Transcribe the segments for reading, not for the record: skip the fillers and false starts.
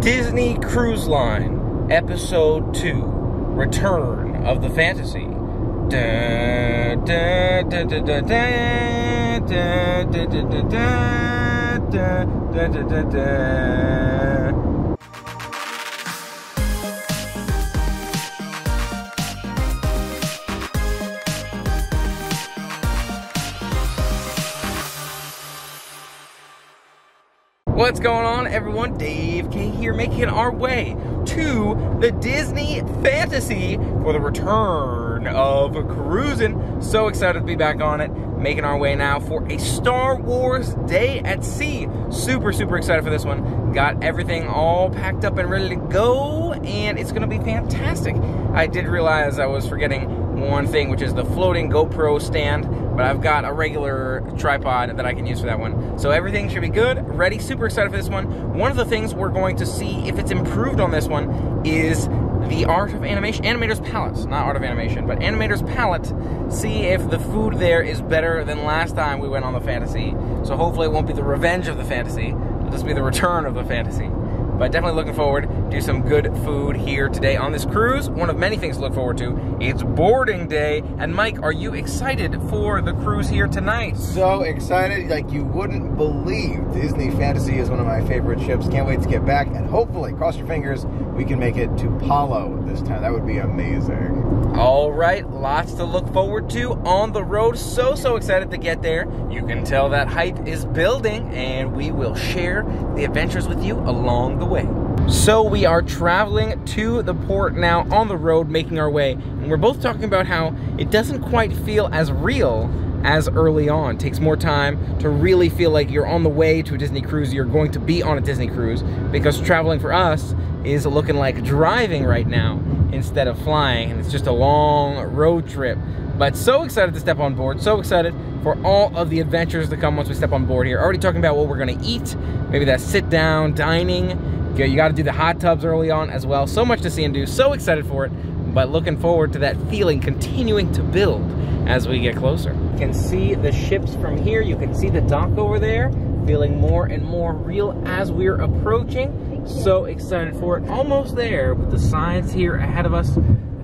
Disney Cruise Line, Episode 2, Return of the Fantasy. Da, da, da, da, da, da, da, da, da, da, da, da, da, da. What's going on, everyone? Dave K here, making our way to the Disney Fantasy for the return of cruising. So excited to be back on it, making our way now for a Star Wars Day at Sea. Super excited for this one. Got everything all packed up and ready to go, and it's gonna be fantastic. I did realize I was forgetting one thing, which is the floating GoPro stand, but I've got a regular tripod that I can use for that one. So everything should be good, ready, super excited for this one. One of the things we're going to see if it's improved on this one is the Art of Animation, Animators Palette, not Art of Animation, but Animators Palette. See if the food there is better than last time we went on the Fantasy. So hopefully it won't be the revenge of the Fantasy, it'll just be the return of the Fantasy. But definitely looking forward to some good food here today on this cruise. One of many things to look forward to. It's boarding day. And Mike, are you excited for the cruise here tonight? So excited, like you wouldn't believe. Disney Fantasy is one of my favorite ships. Can't wait to get back, and hopefully, cross your fingers, we can make it to Palo this time. That would be amazing. All right, lots to look forward to on the road. So excited to get there. You can tell that hype is building, and we will share the adventures with you along the way. So we are traveling to the port now, on the road, making our way, and we're both talking about how it doesn't quite feel as real as early on. It takes more time to really feel like you're on the way to a Disney cruise, you're going to be on a Disney cruise, because traveling for us is looking like driving right now instead of flying, and it's just a long road trip. But so excited to step on board, so excited for all of the adventures to come once we step on board here. Already talking about what we're gonna eat, maybe that sit-down dining. You gotta do the hot tubs early on as well. So much to see and do, so excited for it, but looking forward to that feeling continuing to build as we get closer. You can see the ships from here, you can see the dock over there, feeling more and more real as we're approaching. So excited for it, almost there with the signs here ahead of us.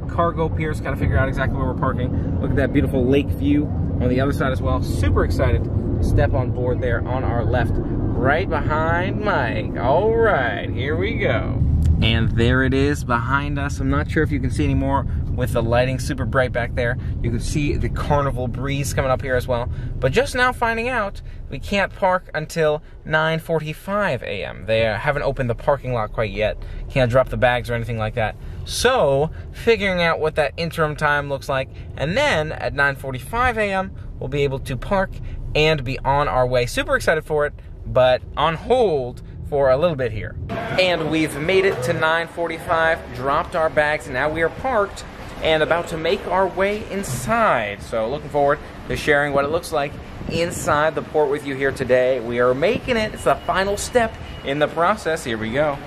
Cargo piers, gotta figure out exactly where we're parking. Look at that beautiful lake view on the other side as well. Super excited to step on board there on our left, right behind Mike. All right, here we go. And there it is behind us. I'm not sure if you can see any more with the lighting super bright back there. You can see the Carnival breeze coming up here as well. But just now finding out we can't park until 9:45 a.m. They haven't opened the parking lot quite yet. Can't drop the bags or anything like that. So figuring out what that interim time looks like, and then at 9:45 a.m. we'll be able to park and be on our way. Super excited for it, but on hold for a little bit here. And we've made it to 9:45, dropped our bags, and now we are parked and about to make our way inside. So looking forward to sharing what it looks like inside the port with you here today. We are making it. It's the final step in the process. Here we go.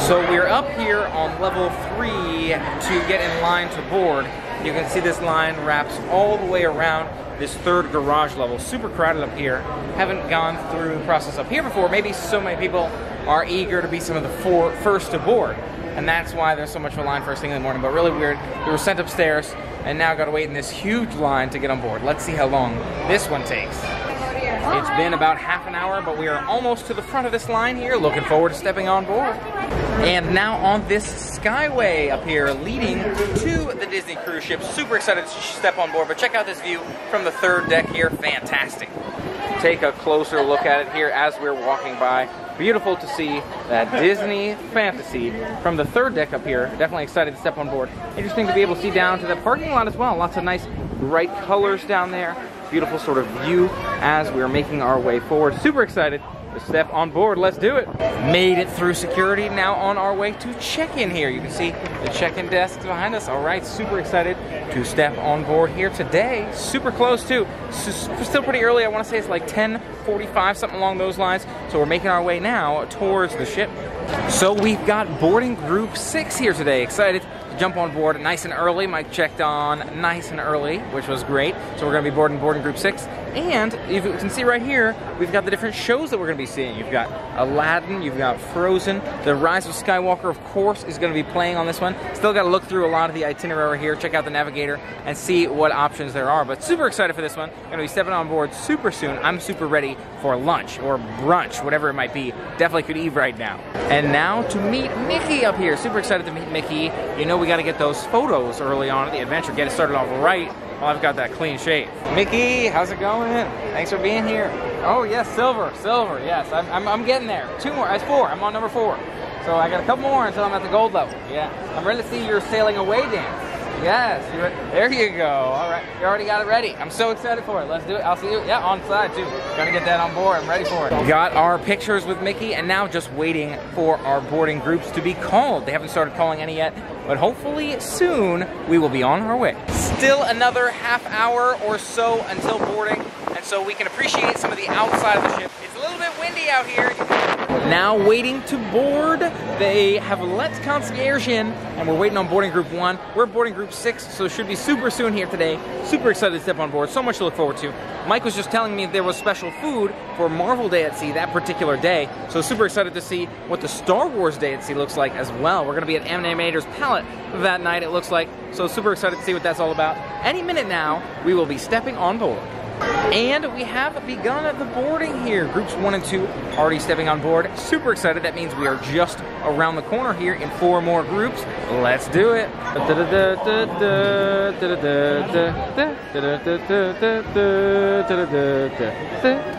So we're up here on level 3 to get in line to board. You can see this line wraps all the way around this third garage level. Super crowded up here. Haven't gone through the process up here before. Maybe so many people are eager to be some of the first to board, and that's why there's so much of a line first thing in the morning. But really weird. We were sent upstairs and now got to wait in this huge line to get on board. Let's see how long this one takes. It's been about half an hour, but we are almost to the front of this line here. Looking forward to stepping on board. And now on this skyway up here leading to the Disney cruise ship. Super excited to step on board, but check out this view from the third deck here. Fantastic. Take a closer look at it here as we're walking by. Beautiful to see that Disney Fantasy from the third deck up here. Definitely excited to step on board. Interesting to be able to see down to the parking lot as well. Lots of nice bright colors down there. Beautiful sort of view as we're making our way forward. Super excited to step on board. Let's do it. Made it through security. Now on our way to check-in here. You can see the check-in desks behind us. All right, super excited to step on board here today. Super close too. Still pretty early. I want to say it's like 10:45, something along those lines. So we're making our way now towards the ship So we've got boarding group 6 here today. Excited to jump on board nice and early. Mike checked on nice and early, which was great. So we're going to be boarding group 6. And you can see right here, we've got the different shows that we're going to be seeing. You've got Aladdin, you've got Frozen. The Rise of Skywalker, of course, is going to be playing on this one. Still got to look through a lot of the itinerary here, check out the navigator, and see what options there are. But super excited for this one. Going to be stepping on board super soon. I'm super ready for lunch or brunch, whatever it might be. Definitely could eat right now. And now to meet Mickey up here. Super excited to meet Mickey. You know we got to get those photos early on at the adventure. Get it started off right while I've got that clean shave. Mickey, how's it going? Thanks for being here. Oh yes, silver, yes. I'm getting there. 2 more, that's 4. I'm on number 4. So I got a couple more until I'm at the gold level. Yeah, I'm ready to see your sailing away dance. Yes, there you go. All right, you already got it ready. I'm so excited for it. Let's do it. I'll see you, yeah, on side too. Gotta get that on board. I'm ready for it. Got our pictures with Mickey, and now just waiting for our boarding groups to be called. They haven't started calling any yet, but hopefully soon we will be on our way. Still another half hour or so until boarding, and so we can appreciate some of the outside of the ship. It's a little bit windy out here. Now waiting to board. They have let concierge in, and we're waiting on boarding group 1. We're boarding group 6, so it should be super soon here today. Super excited to step on board. So much to look forward to. Mike was just telling me there was special food for Marvel Day at Sea that particular day, so super excited to see what the Star Wars Day at Sea looks like as well. We're going to be at Animators Palette that night, it looks like, so super excited to see what that's all about. Any minute now, we will be stepping on board. And we have begun the boarding here. Groups 1 and 2 already stepping on board. Super excited. That means we are just around the corner here in 4 more groups. Let's do it.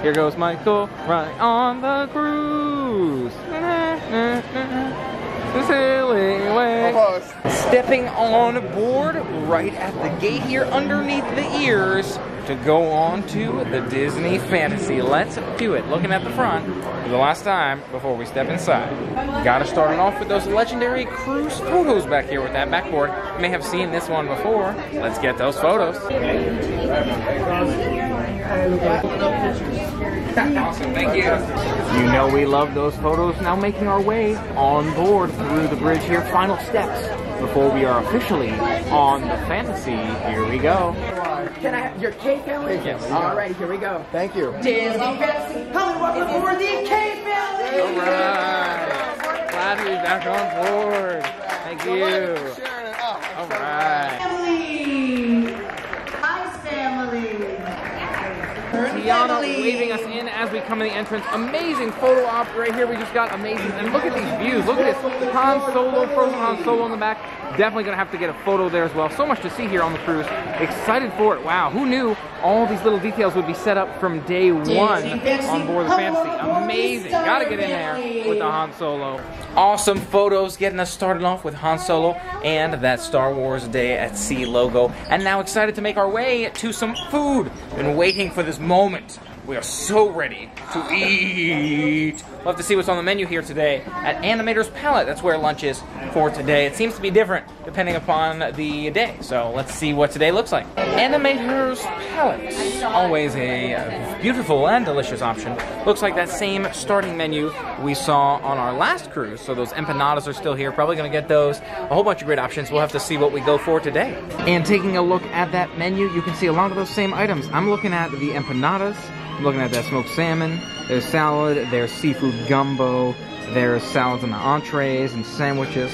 Here goes Michael, right on the cruise. Sailing away. Almost. Stepping on board right at the gate here underneath the ears to go on to the Disney Fantasy. Let's do it. Looking at the front for the last time before we step inside. Gotta start it off with those legendary cruise photos back here with that backboard. You may have seen this one before. Let's get those photos. Awesome, thank you. You know we love those photos. Now making our way on board through the bridge here. Final steps before we are officially on the Fantasy. Here we go. Can I have your K family? Yes. All right, here we go. Thank you. Disney Fantasy, come and welcome aboard the K family. All right. Glad to be back on board. Thank you. All right. Family. Hi, family. Tiana waving us in as we come in the entrance. Amazing photo op right here. We just got amazing. And look at these views. Look at this. Han Solo, frozen Han Solo in the back. Definitely going to have to get a photo there as well. So much to see here on the cruise. Excited for it. Wow, who knew all these little details would be set up from day 1 on board the Fantasy. Amazing. Got to get in there with the Han Solo. Awesome photos getting us started off with Han Solo and that Star Wars Day at Sea logo. And now excited to make our way to some food. Been waiting for this moment. We are so ready to eat. We'll have to see what's on the menu here today at Animators Palette. That's where lunch is for today. It seems to be different depending upon the day. So let's see what today looks like. Animators Palette. Always a beautiful and delicious option. Looks like that same starting menu we saw on our last cruise. So those empanadas are still here. Probably going to get those. A whole bunch of great options. We'll have to see what we go for today. And taking a look at that menu, you can see a lot of those same items. I'm looking at the empanadas. I'm looking at that smoked salmon, there's salad, there's seafood gumbo, there's salads on the entrees and sandwiches.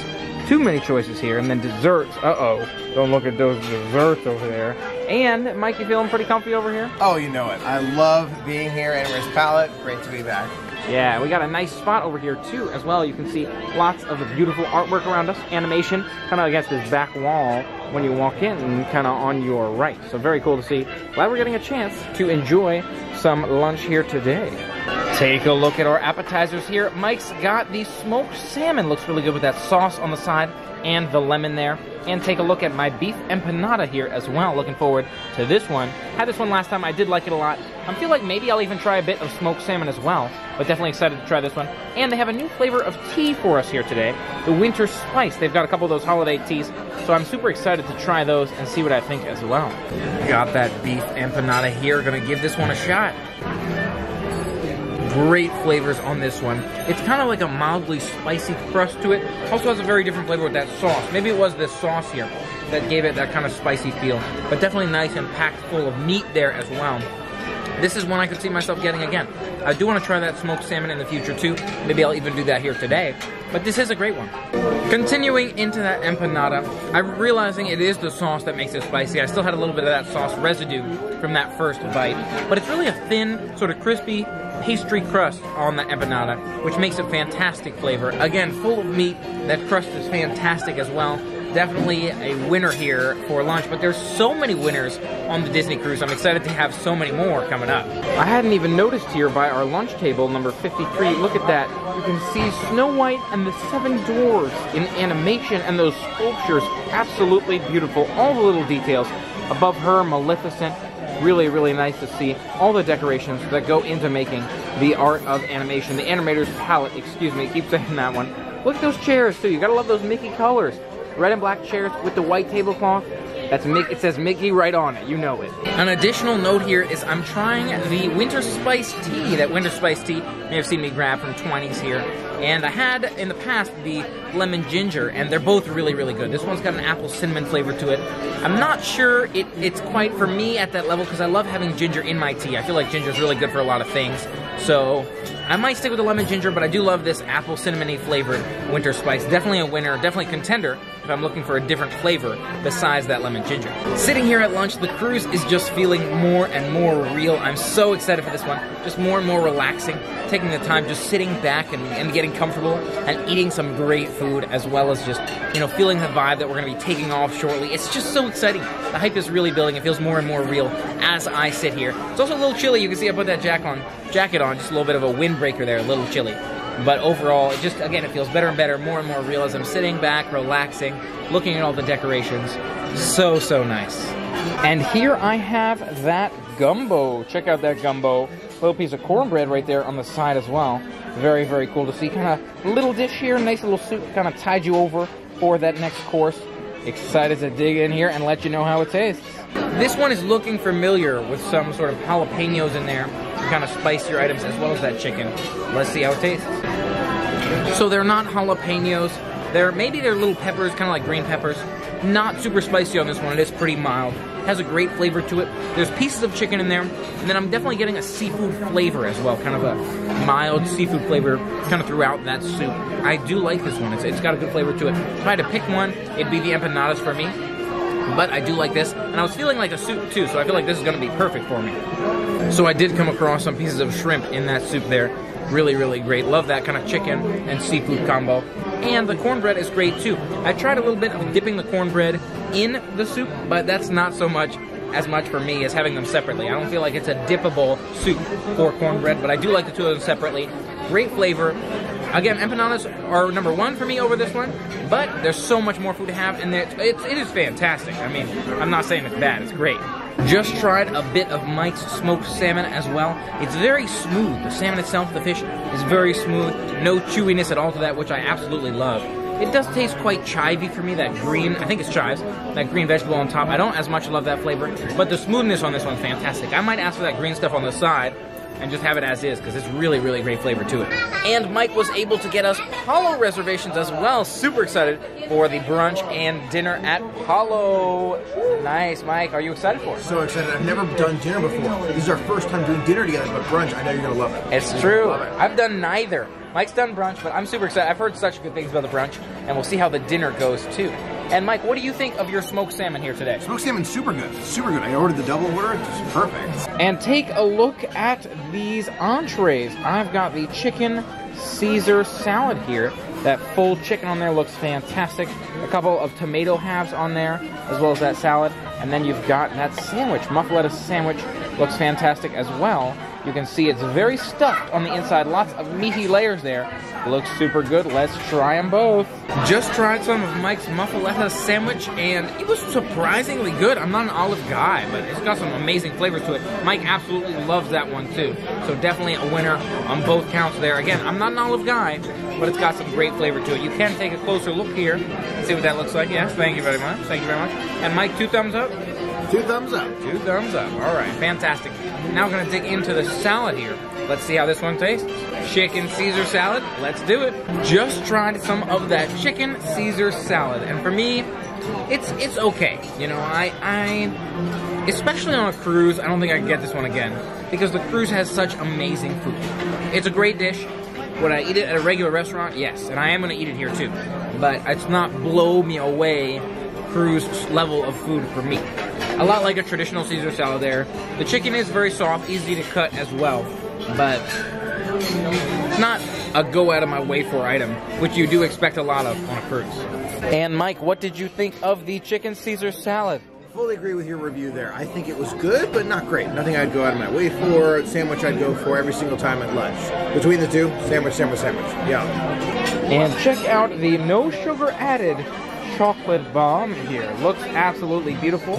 Too many choices here, and then desserts. Uh-oh, don't look at those desserts over there. And, Mike, you feeling pretty comfy over here? Oh, you know it. I love being here at Animators Palette. Great to be back. Yeah, we got a nice spot over here, too, as well. You can see lots of beautiful artwork around us. Animation, kind of against this back wall when you walk in, and kind of on your right. So very cool to see. Glad we're getting a chance to enjoy some lunch here today. Take a look at our appetizers here. Mike's got the smoked salmon. Looks really good with that sauce on the side and the lemon there. And take a look at my beef empanada here as well. Looking forward to this one. Had this one last time. I did like it a lot. I feel like maybe I'll even try a bit of smoked salmon as well. But definitely excited to try this one. And they have a new flavor of tea for us here today. The Winter Spice. They've got a couple of those holiday teas. So I'm super excited to try those and see what I think as well. Got that beef empanada here. Gonna give this one a shot. Great flavors on this one. It's kind of like a mildly spicy crust to it. Also has a very different flavor with that sauce. Maybe it was this sauce here that gave it that kind of spicy feel, but definitely nice and packed full of meat there as well. This is one I could see myself getting again. I do want to try that smoked salmon in the future too. Maybe I'll even do that here today. But this is a great one. Continuing into that empanada, I'm realizing it is the sauce that makes it spicy. I still had a little bit of that sauce residue from that first bite. But it's really a thin, sort of crispy pastry crust on the empanada, which makes a fantastic flavor. Again, full of meat. That crust is fantastic as well. Definitely a winner here for lunch, but there's so many winners on the Disney cruise. I'm excited to have so many more coming up. I hadn't even noticed here by our lunch table, number 53, look at that. You can see Snow White and the Seven Dwarfs in animation, and those sculptures, absolutely beautiful. All the little details. Above her, Maleficent. Really, really nice to see all the decorations that go into making the art of animation. The Animators Palette, excuse me, keep saying that one. Look at those chairs too. You gotta love those Mickey colors. Red and black chairs with the white tablecloth. It says Mickey right on it, you know it. An additional note here is I'm trying the Winter Spice Tea. That Winter Spice Tea, you may have seen me grab from 20s here. And I had, in the past, the lemon ginger, and they're both really, really good. This one's got an apple cinnamon flavor to it. I'm not sure it's quite for me at that level, because I love having ginger in my tea. I feel like ginger's really good for a lot of things. So I might stick with the lemon ginger, but I do love this apple cinnamony flavored winter spice. Definitely a winner, definitely a contender if I'm looking for a different flavor besides that lemon ginger. Sitting here at lunch, the cruise is just feeling more and more real. I'm so excited for this one. Just more and more relaxing, taking the time, just sitting back and getting comfortable and eating some great food, as well as just, you know, feeling the vibe that we're going to be taking off shortly. It's just so exciting. The hype is really building. It feels more and more real as I sit here. It's also a little chilly. You can see I put that jacket on, just a little bit of a windbreaker there, a little chilly. But overall, it just, again, it feels better and better, more and more real as I'm sitting back, relaxing, looking at all the decorations. So, so nice. And here I have that gumbo. Check out that gumbo. Little piece of cornbread right there on the side as well. Very, very cool to see. Kind of little dish here, nice little soup, kind of tide you over for that next course. Excited to dig in here and let you know how it tastes. This one is looking familiar with some sort of jalapenos in there, kind of spicier items, as well as that chicken. Let's see how it tastes. So they're not jalapenos. Maybe they're little peppers, kind of like green peppers. Not super spicy on this one. It is pretty mild. Has a great flavor to it. There's pieces of chicken in there, and then I'm definitely getting a seafood flavor as well, kind of a mild seafood flavor kind of throughout that soup. I do like this one. It's got a good flavor to it. If I had to pick one, it'd be the empanadas for me, but I do like this, and I was feeling like a soup too, so I feel like this is going to be perfect for me. So I did come across some pieces of shrimp in that soup there. Really, really great. Love that kind of chicken and seafood combo. And the cornbread is great too. I tried a little bit of dipping the cornbread in the soup, but that's not so much for me as having them separately. I don't feel like it's a dippable soup for cornbread, but I do like the two of them separately. Great flavor. Again, empanadas are number one for me over this one, but there's so much more food to have, and it is fantastic. I mean, I'm not saying it's bad, it's great. Just tried a bit of Mike's smoked salmon as well. It's very smooth. The salmon itself, the fish, is very smooth. No chewiness at all to that, which I absolutely love. It does taste quite chivy for me, that green, I think it's chives, that green vegetable on top. I don't as much love that flavor, but the smoothness on this one's fantastic. I might ask for that green stuff on the side and just have it as is, because it's really, really great flavor to it. And Mike was able to get us Palo reservations as well. Super excited for the brunch and dinner at Palo. Nice, Mike. Are you excited for it? So excited. I've never done dinner before. This is our first time doing dinner together, but brunch, I know you're going to love it. It's true. I've done neither. Mike's done brunch, but I'm super excited. I've heard such good things about the brunch, and we'll see how the dinner goes too. And Mike, what do you think of your smoked salmon here today? Smoked salmon's super good. Super good. I ordered the double order. It's perfect. And take a look at these entrees. I've got the chicken Caesar salad here. That full chicken on there looks fantastic. A couple of tomato halves on there, as well as that salad. And then you've got that sandwich, muffaletta sandwich. Looks fantastic as well. You can see it's very stuffed on the inside. Lots of meaty layers there. Looks super good. Let's try them both. Just tried some of Mike's muffaletta sandwich, and it was surprisingly good. I'm not an olive guy, but it's got some amazing flavors to it. Mike absolutely loves that one too. So definitely a winner on both counts there. Again, I'm not an olive guy, but it's got some great flavor to it. You can take a closer look here. See what that looks like. Yes, thank you very much. Thank you very much. And Mike, 2 thumbs up? 2 thumbs up. 2 thumbs up. All right, fantastic. Now we're going to dig into the salad here. Let's see how this one tastes. Chicken Caesar salad, let's do it. Just tried some of that chicken Caesar salad, and for me, it's okay. You know, I especially on a cruise, I don't think I can get this one again because the cruise has such amazing food. It's a great dish. Would I eat it at a regular restaurant? Yes, and I am gonna eat it here too. But it's not blow me away cruise level of food for me. A lot like a traditional Caesar salad there. The chicken is very soft, easy to cut as well, but it's not a go out of my way for item, which you do expect a lot of on a cruise. And Mike, what did you think of the chicken Caesar salad? Fully agree with your review there. I think it was good, but not great. Nothing I'd go out of my way for. Sandwich I'd go for every single time at lunch. Between the two, sandwich, sandwich, sandwich. Yeah. And check out the no sugar added chocolate bomb here. Looks absolutely beautiful.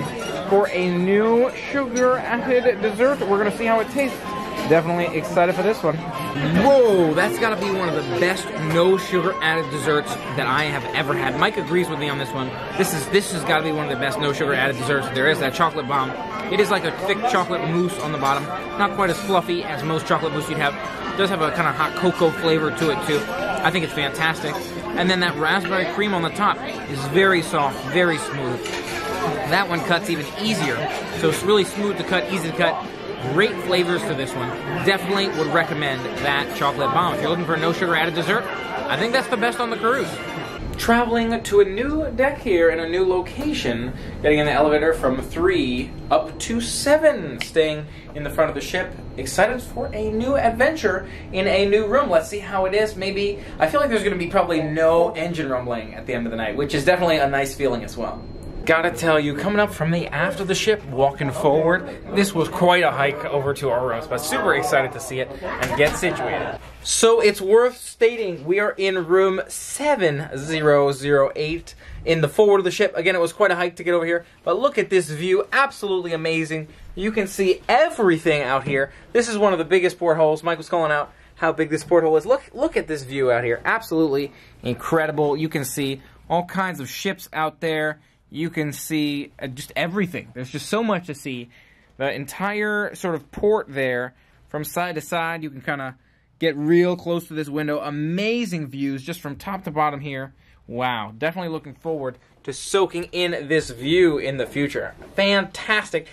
For a new sugar added dessert, we're gonna see how it tastes. Definitely excited for this one. Whoa, that's gotta be one of the best no sugar added desserts that I have ever had. Mike agrees with me on this one. This has gotta be one of the best no sugar added desserts there is, that chocolate bomb. It is like a thick chocolate mousse on the bottom. Not quite as fluffy as most chocolate mousse you'd have. It does have a kind of hot cocoa flavor to it too. I think it's fantastic. And then that raspberry cream on the top is very soft, very smooth. That one cuts even easier. So it's really smooth to cut, easy to cut. Great flavors to this one. Definitely would recommend that chocolate bomb. If you're looking for a no sugar added dessert, I think that's the best on the cruise. Traveling to a new deck here in a new location, getting in the elevator from 3 up to 7, staying in the front of the ship. Excited for a new adventure in a new room. Let's see how it is. Maybe, I feel like there's going to be probably no engine rumbling at the end of the night, which is definitely a nice feeling as well. Gotta tell you, coming up from the aft of the ship, walking forward, this was quite a hike over to our rooms, but super excited to see it and get situated. So it's worth stating, we are in room 7008 in the forward of the ship. Again, it was quite a hike to get over here, but look at this view, absolutely amazing. You can see everything out here. This is one of the biggest portholes. Mike was calling out how big this porthole is. Look at this view out here, absolutely incredible. You can see all kinds of ships out there. You can see just everything. There's just so much to see. The entire sort of port there, from side to side, you can kind of get real close to this window. Amazing views just from top to bottom here. Wow, definitely looking forward to soaking in this view in the future. Fantastic.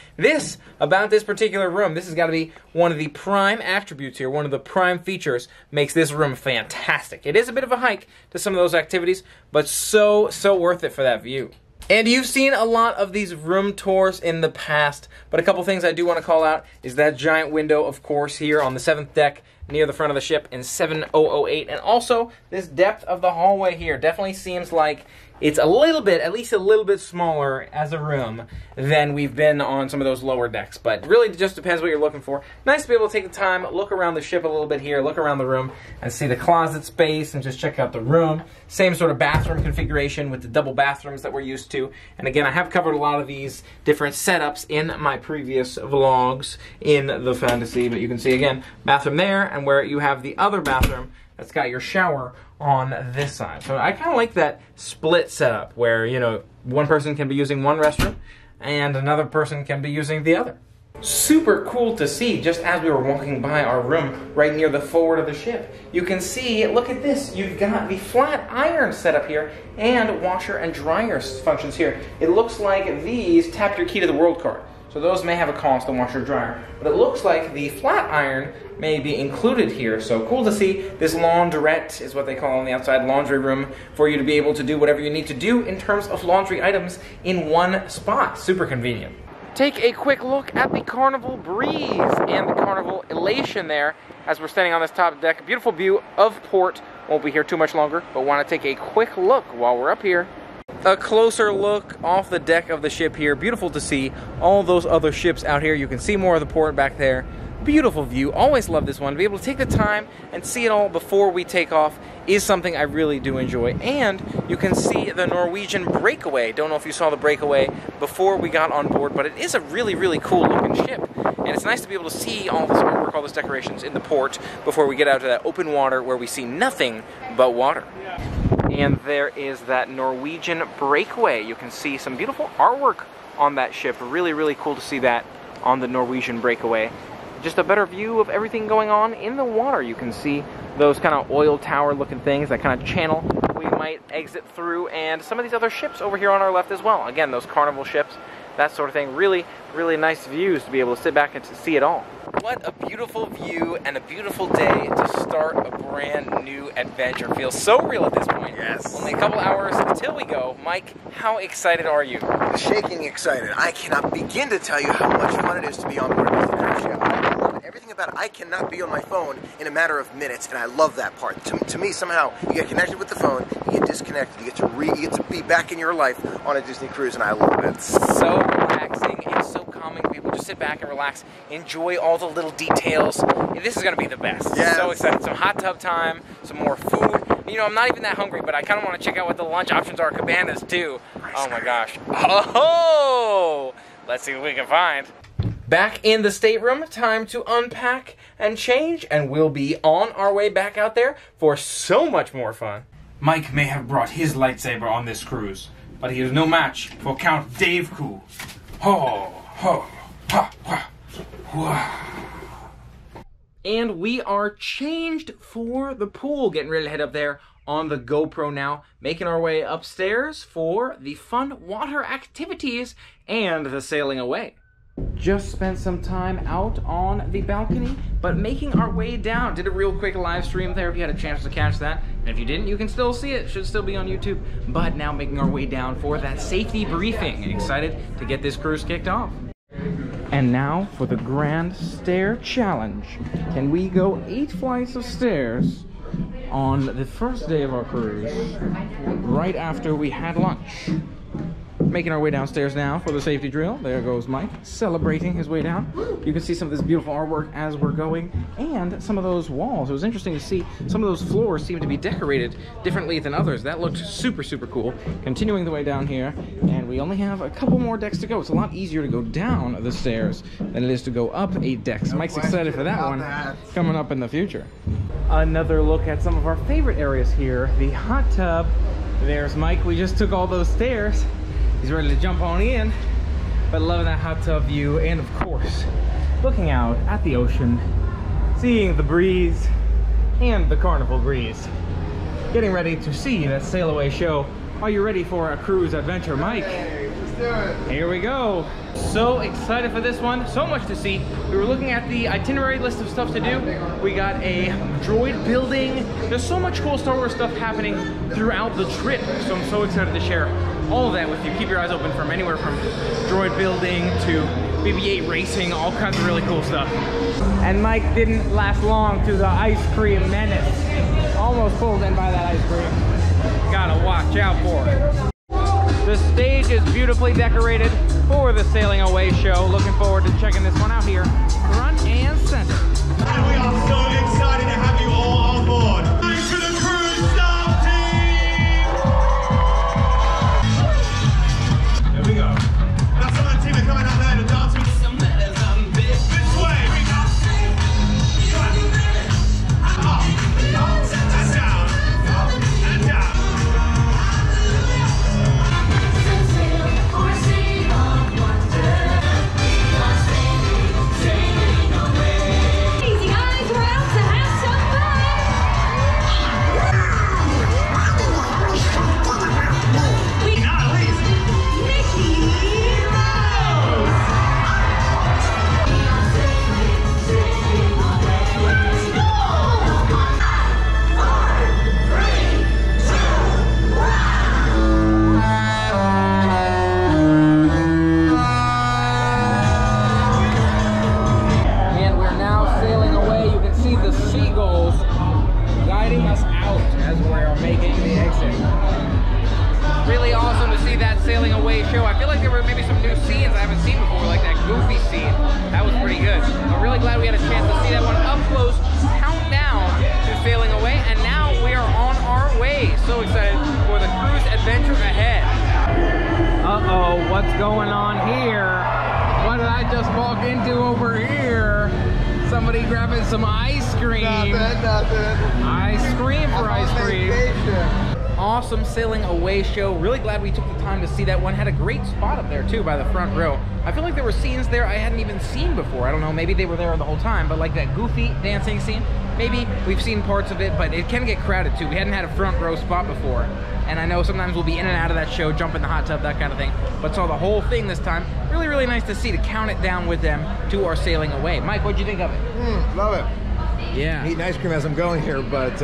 About this particular room, this has got to be one of the prime attributes here, one of the prime features, makes this room fantastic. It is a bit of a hike to some of those activities, but so worth it for that view. And you've seen a lot of these room tours in the past, but a couple things I do want to call out is that giant window, of course, here on the 7th deck near the front of the ship in 7008, and also this depth of the hallway here definitely seems like it's a little bit, at least a little bit smaller as a room than we've been on some of those lower decks, but really it just depends what you're looking for. Nice to be able to take the time, look around the ship a little bit here, look around the room, and see the closet space and just check out the room. Same sort of bathroom configuration with the double bathrooms that we're used to. And again, I have covered a lot of these different setups in my previous vlogs in the fantasy, but you can see again, bathroom there, and where you have the other bathroom that's got your shower on this side. So I kind of like that split setup where, you know, one person can be using one restroom and another person can be using the other. Super cool to see just as we were walking by our room right near the forward of the ship. You can see, look at this, you've got the flat iron set up here and washer and dryer functions here. It looks like these tap your key to the world card. So those may have a cost, the washer and dryer. But it looks like the flat iron may be included here. So cool to see. This laundrette is what they call on the outside, laundry room, for you to be able to do whatever you need to do in terms of laundry items in one spot. Super convenient. Take a quick look at the Carnival breeze and the Carnival elation there as we're standing on this top deck. Beautiful view of port. Won't be here too much longer, but want to take a quick look while we're up here. A closer look off the deck of the ship here. Beautiful to see all those other ships out here. You can see more of the port back there. Beautiful view. Always love this one. To be able to take the time and see it all before we take off is something I really do enjoy. And you can see the Norwegian Breakaway. Don't know if you saw the Breakaway before we got on board, but it is a really cool looking ship. And it's nice to be able to see all this artwork, all those decorations in the port before we get out to that open water where we see nothing but water. And there is that Norwegian Breakaway. You can see some beautiful artwork on that ship. Really cool to see that on the Norwegian Breakaway. just a better view of everything going on in the water. You can see those kind of oil tower looking things, that kind of channel we might exit through, and some of these other ships over here on our left as well. Again, those Carnival ships, that sort of thing. Really, really nice views to be able to sit back and to see it all. What a beautiful view and a beautiful day to start a brand new adventure. Feels so real at this point. Yes. Only a couple hours until we go. Mike, how excited are you? Shaking excited. I cannot begin to tell you how much fun it is to be on board this cruise ship. I love everything about it. I cannot be on my phone in a matter of minutes, and I love that part. To me, somehow, you get connected with the phone, you get disconnected, you get to be back in your life on a Disney cruise, and I love it. So relaxing and so calming. People just sit back and relax, enjoy all the little details. This is going to be the best. Yes. So excited. Some hot tub time, some more food. You know, I'm not even that hungry, but I kind of want to check out what the lunch options are at Cabanas too. Oh my gosh. Oh! Let's see what we can find. Back in the stateroom, time to unpack and change, and we'll be on our way back out there for so much more fun. Mike may have brought his lightsaber on this cruise, but he is no match for Count Dave Koo. Ho, ho, ha, ha, wah. And we are changed for the pool, getting ready to head up there on the GoPro now, making our way upstairs for the fun water activities and the sailing away. Just spent some time out on the balcony, but making our way down. Did a real quick live stream there if you had a chance to catch that. And if you didn't, you can still see it. Should still be on YouTube. But now making our way down for that safety briefing. Excited to get this cruise kicked off. And now for the Grand Stair Challenge. Can we go 8 flights of stairs on the first day of our cruise, right after we had lunch? Making our way downstairs now for the safety drill. There goes Mike, celebrating his way down. You can see some of this beautiful artwork as we're going, and some of those walls. It was interesting to see some of those floors seem to be decorated differently than others. That looked super, super cool. Continuing the way down here, and we only have a couple more decks to go. It's a lot easier to go down the stairs than it is to go up 8 decks. No Mike's excited for that one coming up in the future. Another look at some of our favorite areas here. The hot tub. There's Mike. We just took all those stairs. He's ready to jump on in, but loving that hot tub view, and of course, looking out at the ocean, seeing the breeze and the Carnival breeze. Getting ready to see that sail away show. Are you ready for a cruise adventure, Mike? Hey, let's do it. Here we go. So excited for this one. So much to see. We were looking at the itinerary list of stuff to do. We got a droid building. There's so much cool Star Wars stuff happening throughout the trip. So I'm so excited to share all of that with you. Keep your eyes open from anywhere from droid building to BB-8 racing, all kinds of really cool stuff. And Mike didn't last long to the ice cream menace. Almost pulled in by that ice cream. Gotta watch out for it. The stage is beautifully decorated for the sailing away show. Looking forward to checking this one out here, front and center. And we are so excited to have you all on board. Thanks to the cruise staff team! There we go. That's some of the team are coming out there to dance with some letters on this way. We go. Up, and down, and down. What's going on here? What did I just walk into over here? Somebody grabbing some ice cream. Nothing. Ice cream for ice cream. awesome sailing away show. Really glad we took the time to see that one. Had a great spot up there too by the front row. I feel like there were scenes there I hadn't even seen before. I don't know, maybe they were there the whole time, but like that goofy dancing scene, maybe we've seen parts of it, but it can get crowded too. We hadn't had a front row spot before, and I know sometimes we'll be in and out of that show, jump in the hot tub, that kind of thing, but saw the whole thing this time. Really, really nice to see, to count it down with them to our sailing away. Mike, what'd you think of it? Love it. Yeah. Eating ice cream as I'm going here, but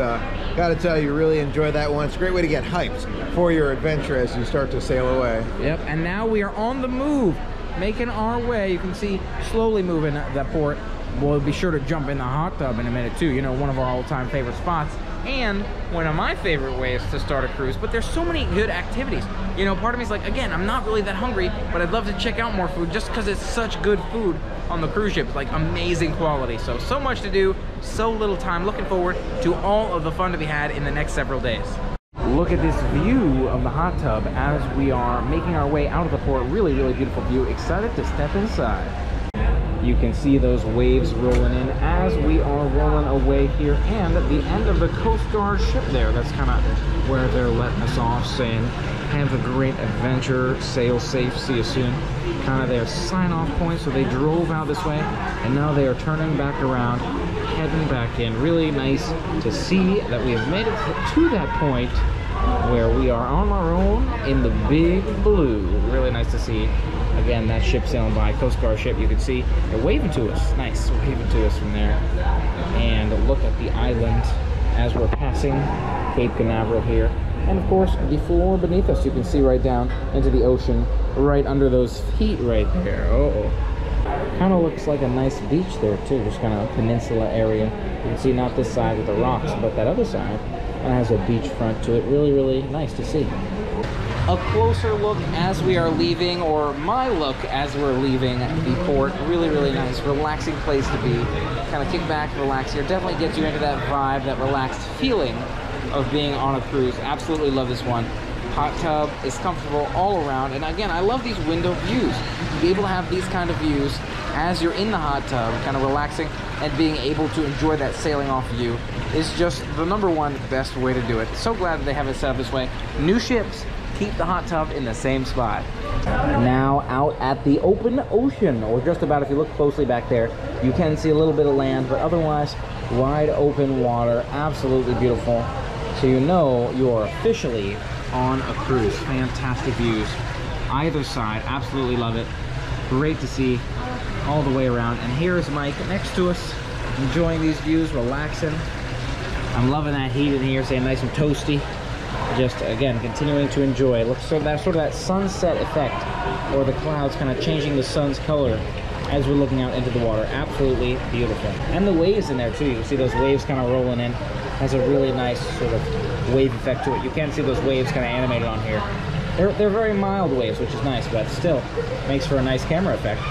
gotta tell you, really enjoy that one. It's a great way to get hyped for your adventure as you start to sail away. Yep, and now we are on the move, making our way. You can see slowly moving that port. We'll be sure to jump in the hot tub in a minute too. You know, one of our all-time favorite spots, and one of my favorite ways to start a cruise. But there's so many good activities. You know, part of me is like, again, I'm not really that hungry, but I'd love to check out more food just because it's such good food on the cruise ship. It's like amazing quality. So much to do, so little time. Looking forward to all of the fun to be had in the next several days. Look at this view of the hot tub as we are making our way out of the port. Really, really beautiful view. Excited to step inside. You can see those waves rolling in as we are rolling away here, and at the end of the Coast Guard ship there. That's kind of where they're letting us off, saying, have a great adventure, sail safe, see you soon. Kind of their sign-off point. So they drove out this way, and now they are turning back around, heading back in. Really nice to see that we have made it to that point where we are on our own in the big blue. Really nice to see. Again, that ship sailing by, Coast Guard ship, you can see they're waving to us. Nice, waving to us from there. And look at the island as we're passing Cape Canaveral here. And of course, the floor beneath us, you can see right down into the ocean, right under those feet right there. Uh-oh. Kind of looks like a nice beach there too, just kind of a peninsula area. You can see not this side with the rocks, but that other side has a beach front to it. Really, really nice to see. A closer look as we are leaving, or my look as we're leaving the port. Really, really nice, relaxing place to be. Kind of kick back, relax here. Definitely gets you into that vibe, that relaxed feeling of being on a cruise. Absolutely love this one. Hot tub is comfortable all around, and again, I love these window views. To be able to have these kind of views as you're in the hot tub, kind of relaxing and being able to enjoy that sailing off view is just the #1 best way to do it. So glad that they have it set up this way. New ships keep the hot tub in the same spot. Now out at the open ocean, or just about. If you look closely back there, you can see a little bit of land, but otherwise wide open water. Absolutely beautiful. So you know you are officially on a cruise. Fantastic views either side. Absolutely love it. Great to see all the way around. And here is Mike next to us, enjoying these views, relaxing. I'm loving that heat in here, saying nice and toasty. Just again continuing to enjoy. Looks sort of that sunset effect, or the clouds kind of changing the sun's color as we're looking out into the water. Absolutely beautiful. And the waves in there too. You can see those waves kind of rolling in. Has a really nice sort of wave effect to it. You can see those waves kind of animated on here. They're very mild waves, which is nice, but still makes for a nice camera effect.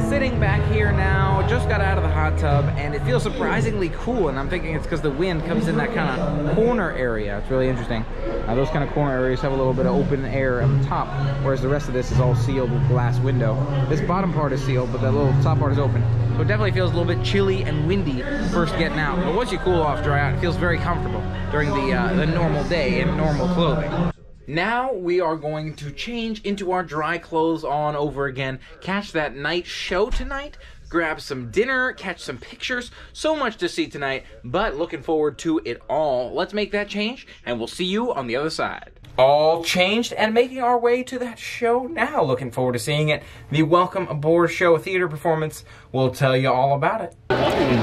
Sitting back here now, just got out of the hot tub, and it feels surprisingly cool, and I'm thinking it's because the wind comes in that kind of corner area. It's really interesting. Those kind of corner areas have a little bit of open air at the top, whereas the rest of this is all sealed with glass window. This bottom part is sealed, but that little top part is open. So it definitely feels a little bit chilly and windy first getting out, but once you cool off, dry out, it feels very comfortable during the normal day in normal clothing. Now we are going to change into our dry clothes on over again, catch that night show tonight, grab some dinner, catch some pictures. So much to see tonight, but looking forward to it all. Let's make that change, and we'll see you on the other side. All changed and making our way to that show now. Looking forward to seeing it. The Welcome Aboard show, a theater performance. We'll tell you all about it.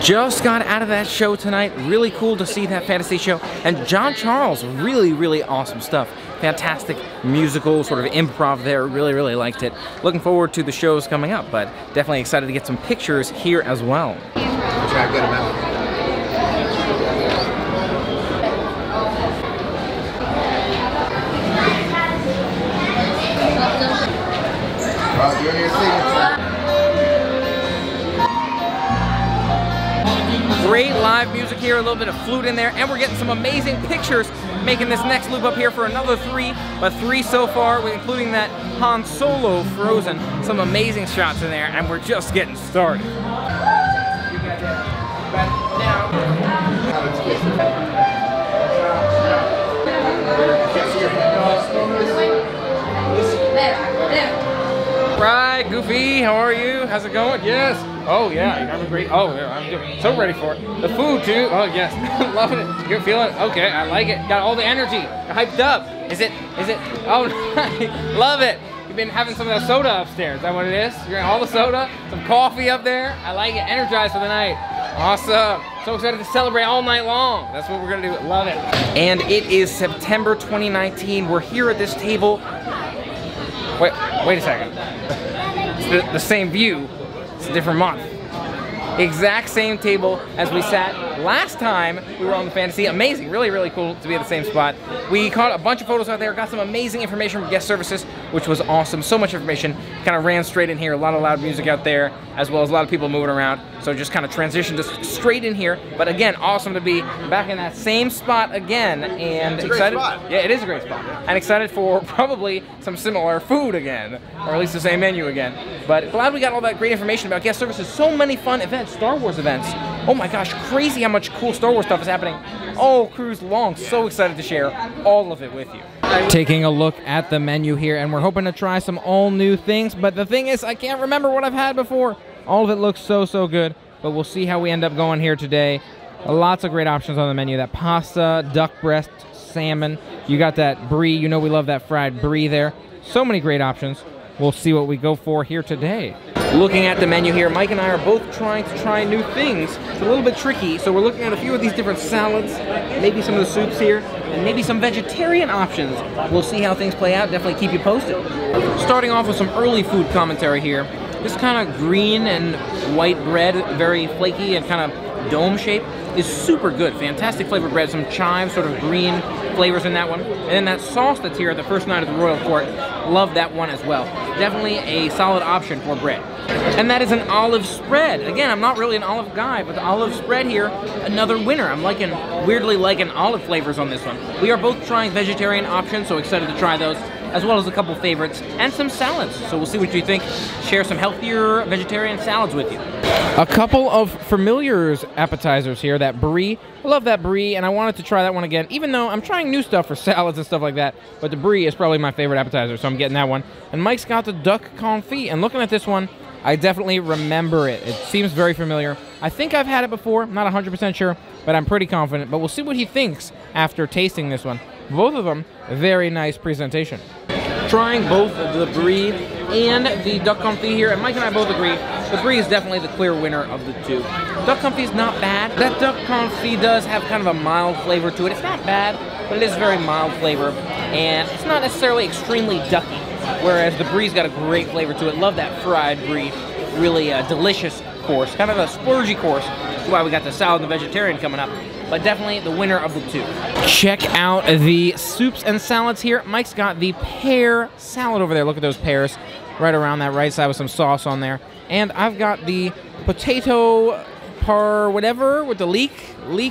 Just got out of that show tonight. Really cool to see that fantasy show. And John Charles, really, really awesome stuff. Fantastic musical sort of improv there. Really, really liked it. Looking forward to the shows coming up, but definitely excited to get some pictures here as well. Try to get them out. Doing your signature. Great live music here, a little bit of flute in there, and we're getting some amazing pictures making this next loop up here for another 3, but 3 so far, including that Han Solo Frozen. Some amazing shots in there, and we're just getting started. Right, Goofy, how are you? How's it going? Yes. Oh yeah, you're having great. Oh yeah, I'm so ready for it. The food too. Oh yes, loving it. You're feeling it. Okay, I like it. Got all the energy. You're hyped up. Is it? Oh, nice. Love it. You've been having some of that soda upstairs. Is that what it is? You're getting all the soda, some coffee up there. I like it. Energized for the night. Awesome. So excited to celebrate all night long. That's what we're gonna do. Love it. And it is September 2019. We're here at this table. Wait a second. It's the same view. It's a different month. Exact same table as we sat last time we were on the Fantasy. Amazing, really, really cool to be at the same spot. We caught a bunch of photos out there, got some amazing information from guest services, which was awesome. So much information, kind of ran straight in here. A lot of loud music out there, as well as a lot of people moving around. So just kind of transitioned us straight in here. But again, awesome to be back in that same spot again. And it's a excited. great spot. Yeah, it is a great spot. And excited for probably some similar food again, or at least the same menu again. But glad we got all that great information about guest services. So many fun events, Star Wars events. Oh my gosh, crazy how much cool Star Wars stuff is happening all cruise long. So excited to share all of it with you. Taking a look at the menu here, and we're hoping to try some all new things, but the thing is, I can't remember what I've had before. All of it looks so good, but we'll see how we end up going here today. Lots of great options on the menu. That pasta, duck breast, salmon. You got that brie. You know we love that fried brie there. So many great options. We'll see what we go for here today. Looking at the menu here, Mike and I are both trying to try new things. It's a little bit tricky, so we're looking at a few of these different salads, maybe some of the soups here, and maybe some vegetarian options. We'll see how things play out. Definitely keep you posted. Starting off with some early food commentary here. This kind of green and white bread, very flaky and kind of dome shape, is super good. Fantastic flavored bread, some chives, sort of green flavors in that one. And then that sauce that's here at the first night of the Royal Court, love that one as well. Definitely a solid option for bread. And that is an olive spread. Again, I'm not really an olive guy, but the olive spread here, another winner. I'm weirdly liking olive flavors on this one. We are both trying vegetarian options, so excited to try those, as well as a couple favorites and some salads. So we'll see what you think. Share some healthier vegetarian salads with you. A couple of familiars appetizers here. That brie. I love that brie, and I wanted to try that one again, even though I'm trying new stuff for salads and stuff like that. But the brie is probably my favorite appetizer, so I'm getting that one. And Mike's got the duck confit, and looking at this one, I definitely remember it. It seems very familiar. I think I've had it before. I'm not 100% sure, but I'm pretty confident. But we'll see what he thinks after tasting this one. Both of them, very nice presentation. Trying both the brie and the duck confit here, and Mike and I both agree, the brie is definitely the clear winner of the two. Duck confit is not bad. That duck confit does have kind of a mild flavor to it. It's not bad, but it is very mild flavor, and it's not necessarily extremely ducky, whereas the brie's got a great flavor to it. Love that fried brie. Really a delicious course, kind of a splurgy course. That's why we got the salad and the vegetarian coming up, but definitely the winner of the two. Check out the soups and salads here. Mike's got the pear salad over there. Look at those pears right around that right side with some sauce on there. And I've got the potato par whatever with the leek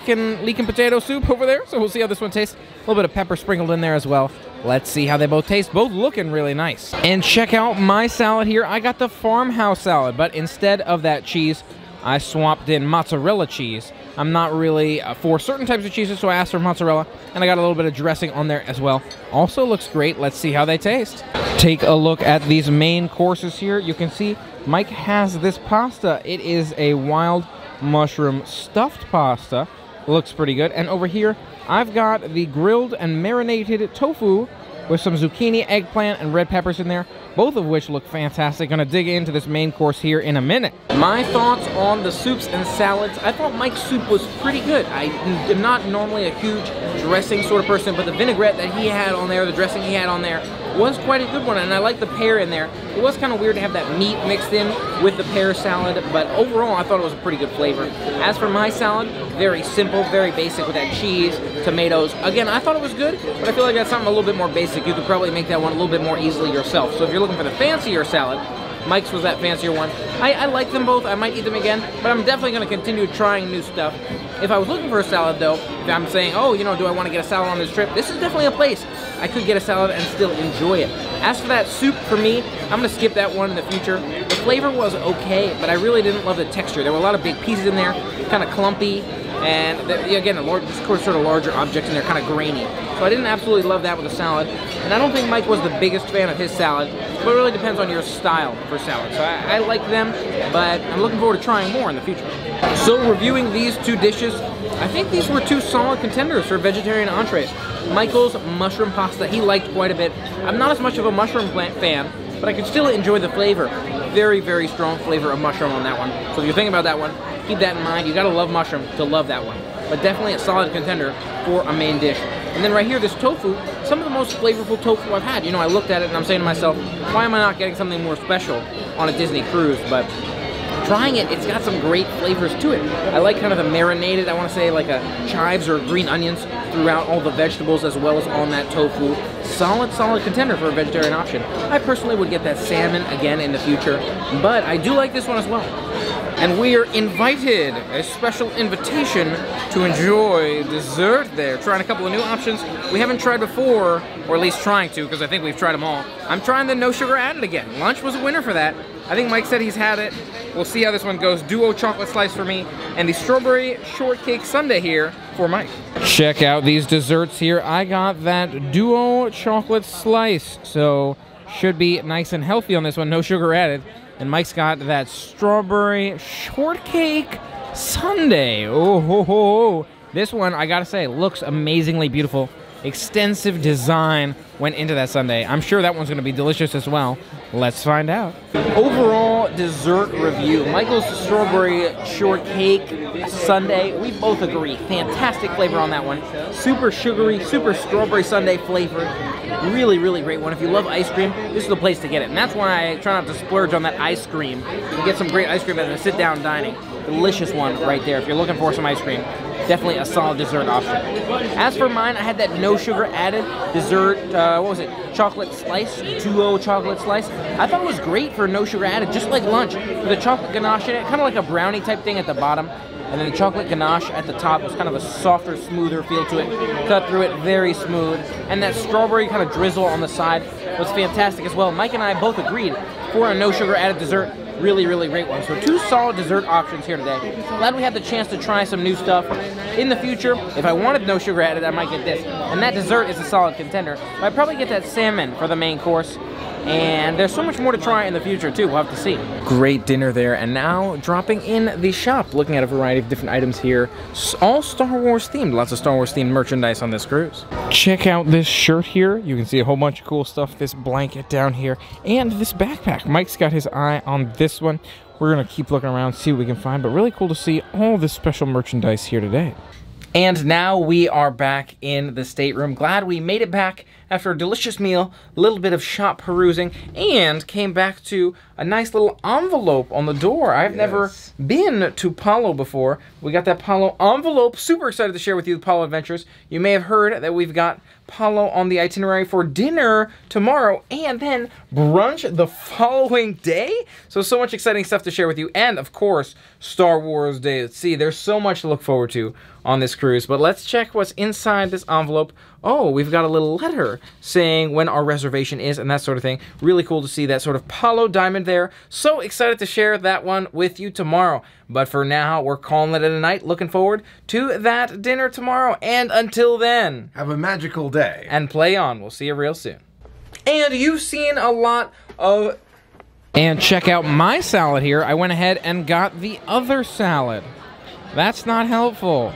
and potato soup over there. So we'll see how this one tastes. A little bit of pepper sprinkled in there as well. Let's see how they both taste. Both looking really nice. And check out my salad here. I got the Farmhouse Salad, but instead of that cheese, I swapped in mozzarella cheese. I'm not really for certain types of cheeses, so I asked for mozzarella, and I got a little bit of dressing on there as well. Also looks great. Let's see how they taste. Take a look at these main courses here. You can see Mike has this pasta. It is a wild mushroom stuffed pasta. Looks pretty good. And over here, I've got the grilled and marinated tofu with some zucchini, eggplant, and red peppers in there, both of which look fantastic. Gonna dig into this main course here in a minute. My thoughts on the soups and salads. I thought Mike's soup was pretty good. I am not normally a huge dressing sort of person, but the vinaigrette that he had on there, the dressing he had on there, was quite a good one, and I like the pear in there. It was kind of weird to have that meat mixed in with the pear salad, but overall I thought it was a pretty good flavor. As for my salad, very simple, very basic with that cheese, tomatoes. Again, I thought it was good, but I feel like that's something a little bit more basic. You could probably make that one a little bit more easily yourself. So if you're looking for the fancier salad, Mike's was that fancier one. I like them both. I might eat them again, but I'm definitely going to continue trying new stuff. If I was looking for a salad, though, if I'm saying, oh, you know, do I want to get a salad on this trip? This is definitely a place I could get a salad and still enjoy it. As for that soup, for me, I'm going to skip that one in the future. The flavor was okay, but I really didn't love the texture. There were a lot of big pieces in there, kind of clumpy. and again, of course, sort of larger objects, and they're kind of grainy. So I didn't absolutely love that with the salad, and I don't think Mike was the biggest fan of his salad, but it really depends on your style for salad. So I like them, but I'm looking forward to trying more in the future. So reviewing these two dishes, I think these were two solid contenders for vegetarian entrees. Michael's mushroom pasta, he liked quite a bit. I'm not as much of a mushroom plant fan, but I can still enjoy the flavor. Very, very strong flavor of mushroom on that one. So if you're thinking about that one, keep that in mind. You gotta love mushroom to love that one. But definitely a solid contender for a main dish. And then right here, this tofu, some of the most flavorful tofu I've had. You know, I looked at it and I'm saying to myself, why am I not getting something more special on a Disney cruise? But trying it, it's got some great flavors to it. I like kind of the marinated, I want to say like chives or green onions throughout all the vegetables as well as on that tofu. Solid contender for a vegetarian option. I personally would get that salmon again in the future, but I do like this one as well. And we are invited, a special invitation to enjoy dessert there. Trying a couple of new options we haven't tried before, or at least trying to, because I think we've tried them all. I'm trying the no sugar added again. Lunch was a winner for that. I think Mike said he's had it. We'll see how this one goes. Duo chocolate slice for me, and the strawberry shortcake sundae here for Mike. Check out these desserts here. I got that duo chocolate slice, so should be nice and healthy on this one, no sugar added. And Mike's got that strawberry shortcake sundae. Oh, ho, ho. This one, I gotta say, looks amazingly beautiful. Extensive design went into that sundae. I'm sure that one's gonna be delicious as well. Let's find out. Overall dessert review. Michael's strawberry shortcake sundae, we both agree. Fantastic flavor on that one. Super sugary, super strawberry sundae flavor. Really, really great one. If you love ice cream, this is the place to get it. And that's why I try not to splurge on that ice cream. You get some great ice cream at a sit-down dining. Delicious one right there. If you're looking for some ice cream, definitely a solid dessert option. As for mine, I had that no sugar added dessert, what was it? Chocolate slice, duo chocolate slice. I thought it was great for no sugar added, just like lunch. With a chocolate ganache in it, kind of like a brownie type thing at the bottom. And then the chocolate ganache at the top was kind of a softer, smoother feel to it. Cut through it, very smooth. And that strawberry kind of drizzle on the side was fantastic as well. Mike and I both agreed for a no sugar added dessert. Really, really great one. So 2 solid dessert options here today. Glad we had the chance to try some new stuff. In the future, if I wanted no sugar added, I might get this. And that dessert is a solid contender. But I'd probably get that salmon for the main course. And there's so much more to try in the future too, we'll have to see. Great dinner there, and now dropping in the shop, looking at a variety of different items here, all Star Wars themed, lots of Star Wars themed merchandise on this cruise. Check out this shirt here, you can see a whole bunch of cool stuff, this blanket down here, and this backpack. Mike's got his eye on this one. We're gonna keep looking around, see what we can find, but really cool to see all this special merchandise here today. And now we are back in the stateroom. Glad we made it back after a delicious meal, a little bit of shop perusing, and came back to a nice little envelope on the door. I've never been to Palo before. We got that Palo envelope. Super excited to share with you the Palo adventures. You may have heard that we've got Palo on the itinerary for dinner tomorrow and then brunch the following day. So much exciting stuff to share with you. And of course, Star Wars Day at Sea. There's so much to look forward to on this cruise. But let's check what's inside this envelope. Oh, we've got a little letter saying when our reservation is and that sort of thing. Really cool to see that sort of Palo diamond there. So excited to share that one with you tomorrow. But for now, we're calling it a night. Looking forward to that dinner tomorrow. And until then, have a magical day. And play on. We'll see you real soon. And you've seen a lot of... And check out my salad here. I went ahead and got the other salad. That's not helpful.